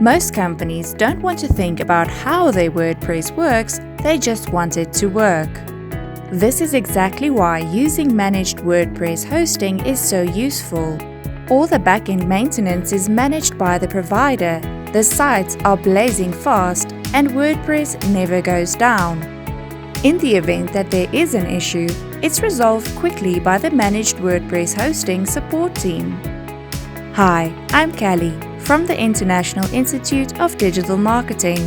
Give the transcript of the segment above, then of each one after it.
Most companies don't want to think about how their WordPress works, they just want it to work. This is exactly why using managed WordPress hosting is so useful. All the backend maintenance is managed by the provider, the sites are blazing fast, and WordPress never goes down. In the event that there is an issue, it's resolved quickly by the managed WordPress hosting support team. Hi, I'm Callie from the International Institute of Digital Marketing.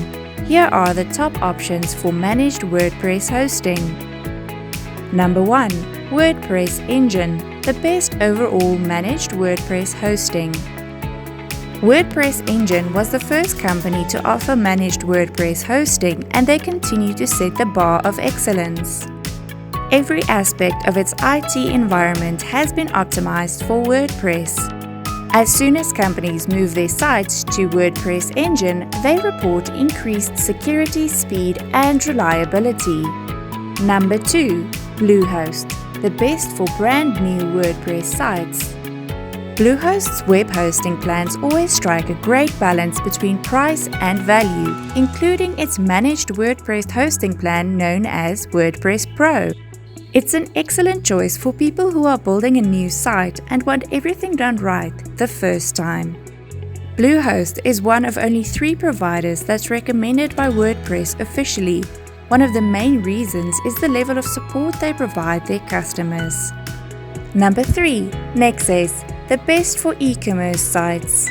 Here are the top options for managed WordPress hosting. Number 1. WordPress Engine, the best overall managed WordPress hosting. WordPress Engine was the first company to offer managed WordPress hosting, and they continue to set the bar of excellence. Every aspect of its IT environment has been optimized for WordPress. As soon as companies move their sites to WordPress Engine, they report increased security, speed, and reliability. Number 2. Bluehost, the best for brand new WordPress sites. Bluehost's web hosting plans always strike a great balance between price and value, including its managed WordPress hosting plan known as WordPress Pro. It's an excellent choice for people who are building a new site and want everything done right the first time. Bluehost is one of only 3 providers that's recommended by WordPress officially. One of the main reasons is the level of support they provide their customers. Number 3. Nexus, the best for e-commerce sites.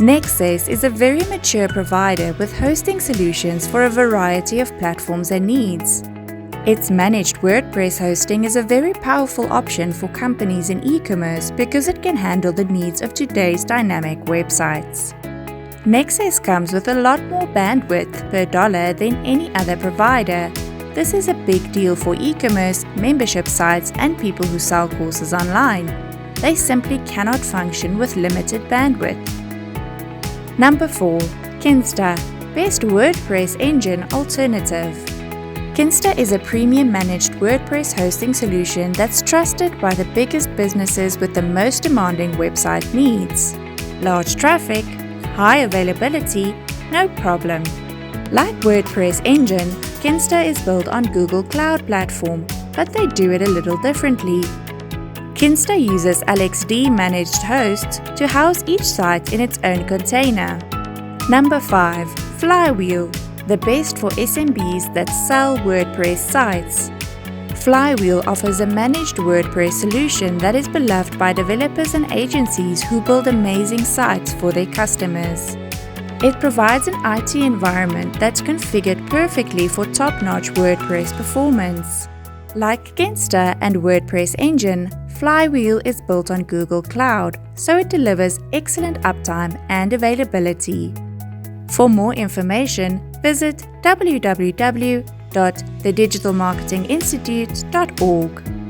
Nexus is a very mature provider with hosting solutions for a variety of platforms and needs. Its managed WordPress hosting is a very powerful option for companies in e-commerce because it can handle the needs of today's dynamic websites. Nexus comes with a lot more bandwidth per dollar than any other provider. This is a big deal for e-commerce, membership sites, and people who sell courses online. They simply cannot function with limited bandwidth. Number 4. Kinsta, best WordPress engine alternative. Kinsta is a premium managed WordPress hosting solution that's trusted by the biggest businesses with the most demanding website needs. Large traffic, high availability, no problem. Like WordPress Engine, Kinsta is built on Google Cloud Platform, but they do it a little differently. Kinsta uses LXD managed hosts to house each site in its own container. Number 5. Flywheel, the best for SMBs that sell WordPress sites. Flywheel offers a managed WordPress solution that is beloved by developers and agencies who build amazing sites for their customers. It provides an IT environment that's configured perfectly for top-notch WordPress performance. Like Kinsta and WordPress Engine, Flywheel is built on Google Cloud, so it delivers excellent uptime and availability. For more information, visit www.thedigitalmarketinginstitute.org.